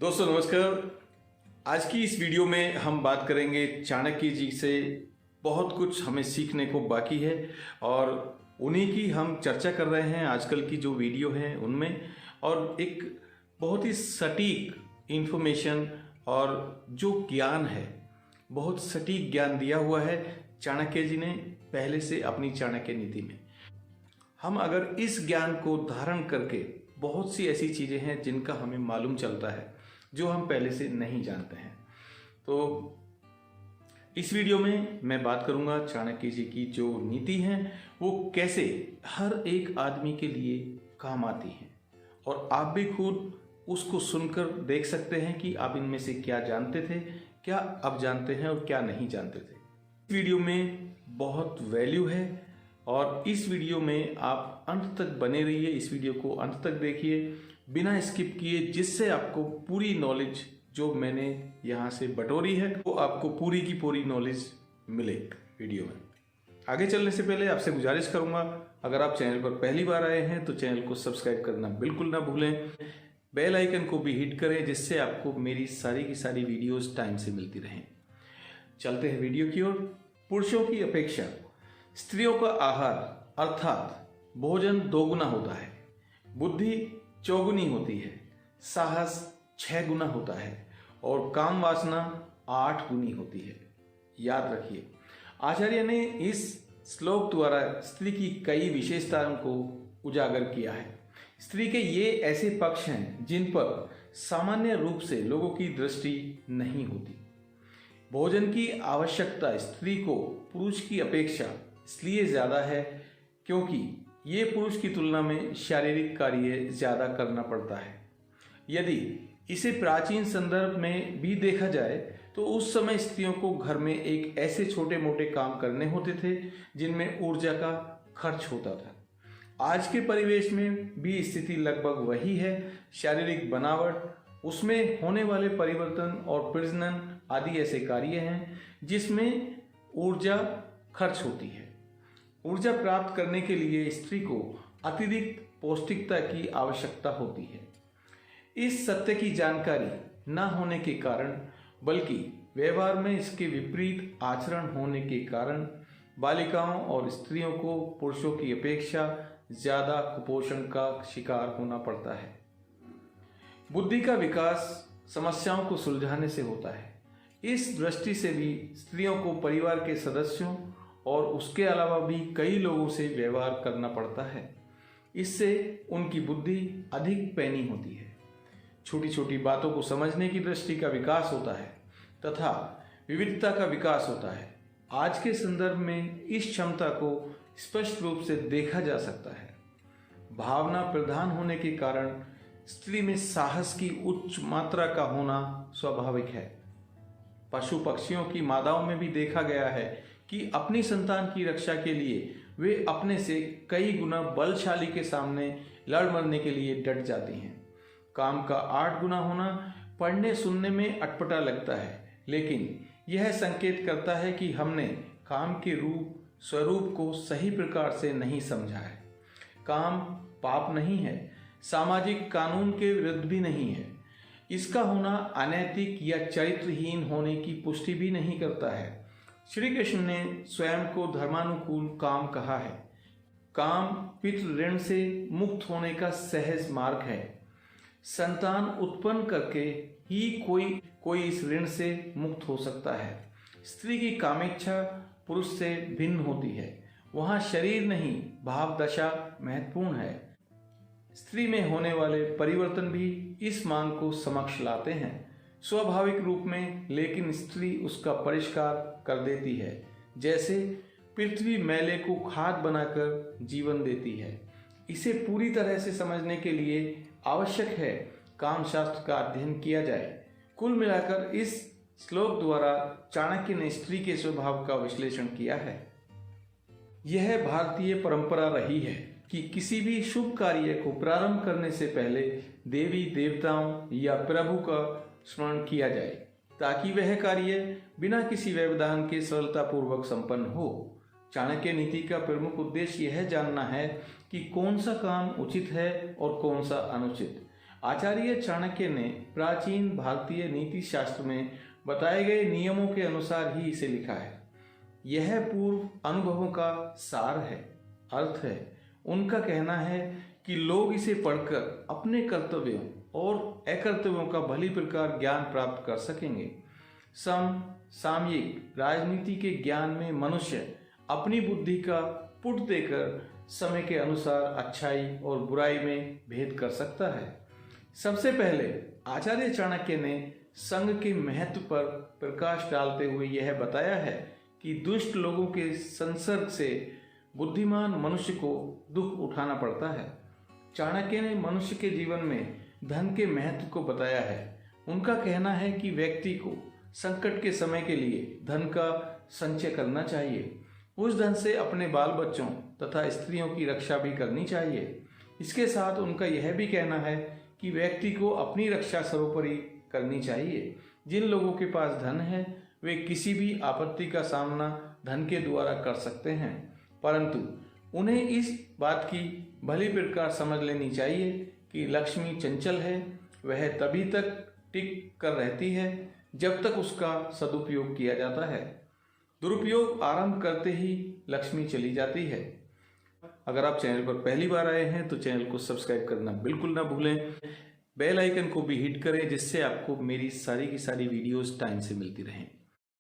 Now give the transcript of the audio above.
दोस्तों नमस्कार। आज की इस वीडियो में हम बात करेंगे चाणक्य जी से। बहुत कुछ हमें सीखने को बाकी है और उन्हीं की हम चर्चा कर रहे हैं आजकल की जो वीडियो हैं उनमें। और एक बहुत ही सटीक इन्फॉर्मेशन और जो ज्ञान है, बहुत सटीक ज्ञान दिया हुआ है चाणक्य जी ने पहले से अपनी चाणक्य नीति में। हम अगर इस ज्ञान को धारण करके, बहुत सी ऐसी चीज़ें हैं जिनका हमें मालूम चलता है जो हम पहले से नहीं जानते हैं। तो इस वीडियो में मैं बात करूंगा चाणक्य जी की जो नीति है वो कैसे हर एक आदमी के लिए काम आती है, और आप भी खुद उसको सुनकर देख सकते हैं कि आप इनमें से क्या जानते थे, क्या अब जानते हैं और क्या नहीं जानते थे। इस वीडियो में बहुत वैल्यू है और इस वीडियो में आप अंत तक बने रहिए। इस वीडियो को अंत तक देखिए बिना स्किप किए, जिससे आपको पूरी नॉलेज जो मैंने यहाँ से बटोरी है वो आपको पूरी की पूरी नॉलेज मिले वीडियो में। आगे चलने से पहले आपसे गुजारिश करूँगा, अगर आप चैनल पर पहली बार आए हैं तो चैनल को सब्सक्राइब करना बिल्कुल ना भूलें। बेल आइकन को भी हिट करें जिससे आपको मेरी सारी की सारी वीडियोस टाइम से मिलती रहें। चलते हैं वीडियो की ओर। पुरुषों की अपेक्षा स्त्रियों का आहार अर्थात भोजन दोगुना होता है, बुद्धि चौगुनी होती है, साहस 6 गुना होता है और काम वासना 8 गुनी होती है। याद रखिए, आचार्य ने इस श्लोक द्वारा स्त्री की कई विशेषताओं को उजागर किया है। स्त्री के ये ऐसे पक्ष हैं जिन पर सामान्य रूप से लोगों की दृष्टि नहीं होती। भोजन की आवश्यकता स्त्री को पुरुष की अपेक्षा इसलिए ज़्यादा है क्योंकि ये पुरुष की तुलना में शारीरिक कार्य ज़्यादा करना पड़ता है। यदि इसे प्राचीन संदर्भ में भी देखा जाए तो उस समय स्त्रियों को घर में एक ऐसे छोटे मोटे काम करने होते थे जिनमें ऊर्जा का खर्च होता था। आज के परिवेश में भी स्थिति लगभग वही है। शारीरिक बनावट, उसमें होने वाले परिवर्तन और प्रजनन आदि ऐसे कार्य हैं जिसमें ऊर्जा खर्च होती है। ऊर्जा प्राप्त करने के लिए स्त्री को अतिरिक्त पौष्टिकता की आवश्यकता होती है। इस सत्य की जानकारी न होने के कारण, बल्कि व्यवहार में इसके विपरीत आचरण होने के कारण बालिकाओं और स्त्रियों को पुरुषों की अपेक्षा ज़्यादा कुपोषण का शिकार होना पड़ता है। बुद्धि का विकास समस्याओं को सुलझाने से होता है। इस दृष्टि से भी स्त्रियों को परिवार के सदस्यों और उसके अलावा भी कई लोगों से व्यवहार करना पड़ता है। इससे उनकी बुद्धि अधिक पैनी होती है, छोटी छोटी बातों को समझने की दृष्टि का विकास होता है तथा विविधता का विकास होता है। आज के संदर्भ में इस क्षमता को स्पष्ट रूप से देखा जा सकता है। भावना प्रधान होने के कारण स्त्री में साहस की उच्च मात्रा का होना स्वाभाविक है। पशु पक्षियों की मादाओं में भी देखा गया है कि अपनी संतान की रक्षा के लिए वे अपने से कई गुना बलशाली के सामने लड़ मरने के लिए डट जाती हैं। काम का 8 गुना होना पढ़ने सुनने में अटपटा लगता है, लेकिन यह संकेत करता है कि हमने काम के स्वरूप को सही प्रकार से नहीं समझा है। काम पाप नहीं है, सामाजिक कानून के विरुद्ध भी नहीं है। इसका होना अनैतिक या चरित्रहीन होने की पुष्टि भी नहीं करता है। श्री कृष्ण ने स्वयं को धर्मानुकूल काम कहा है। काम पितृ ऋण से मुक्त होने का सहज मार्ग है। संतान उत्पन्न करके ही कोई इस ऋण से मुक्त हो सकता है। स्त्री की कामेच्छा पुरुष से भिन्न होती है। वहाँ शरीर नहीं, भाव दशा महत्वपूर्ण है। स्त्री में होने वाले परिवर्तन भी इस मांग को समक्ष लाते हैं स्वाभाविक रूप में, लेकिन स्त्री उसका परिष्कार कर देती है। जैसे पृथ्वी मैले को खाद बनाकर जीवन देती है। इसे पूरी तरह से समझने के लिए आवश्यक है काम शास्त्र का अध्ययन किया जाए। कुल मिलाकर इस श्लोक द्वारा चाणक्य ने स्त्री के स्वभाव का विश्लेषण किया है। यह भारतीय परंपरा रही है कि किसी भी शुभ कार्य को प्रारंभ करने से पहले देवी देवताओं या प्रभु का स्मरण किया जाए ताकि वह कार्य बिना किसी व्यवधान के सरलतापूर्वक संपन्न हो। चाणक्य नीति का प्रमुख उद्देश्य यह जानना है कि कौन सा काम उचित है और कौन सा अनुचित। आचार्य चाणक्य ने प्राचीन भारतीय नीति शास्त्र में बताए गए नियमों के अनुसार ही इसे लिखा है। यह पूर्व अनुभवों का सार है, अर्थ है। उनका कहना है कि लोग इसे पढ़कर अपने कर्तव्यों और अकर्तव्यों का भली प्रकार ज्ञान प्राप्त कर सकेंगे। सामयिक राजनीति के ज्ञान में मनुष्य अपनी बुद्धि का पुट देकर समय के अनुसार अच्छाई और बुराई में भेद कर सकता है। सबसे पहले आचार्य चाणक्य ने संघ के महत्व पर प्रकाश डालते हुए यह बताया है कि दुष्ट लोगों के संसर्ग से बुद्धिमान मनुष्य को दुख उठाना पड़ता है। चाणक्य ने मनुष्य के जीवन में धन के महत्व को बताया है। उनका कहना है कि व्यक्ति को संकट के समय के लिए धन का संचय करना चाहिए। उस धन से अपने बाल बच्चों तथा स्त्रियों की रक्षा भी करनी चाहिए। इसके साथ उनका यह भी कहना है कि व्यक्ति को अपनी रक्षा सर्वोपरि करनी चाहिए। जिन लोगों के पास धन है वे किसी भी आपत्ति का सामना धन के द्वारा कर सकते हैं, परंतु उन्हें इस बात की भली प्रकार समझ लेनी चाहिए कि लक्ष्मी चंचल है। वह तभी तक टिक कर रहती है जब तक उसका सदुपयोग किया जाता है। दुरुपयोग आरंभ करते ही लक्ष्मी चली जाती है। अगर आप चैनल पर पहली बार आए हैं तो चैनल को सब्सक्राइब करना बिल्कुल ना भूलें। बेल आइकन को भी हिट करें जिससे आपको मेरी सारी की सारी वीडियोस टाइम से मिलती रहें।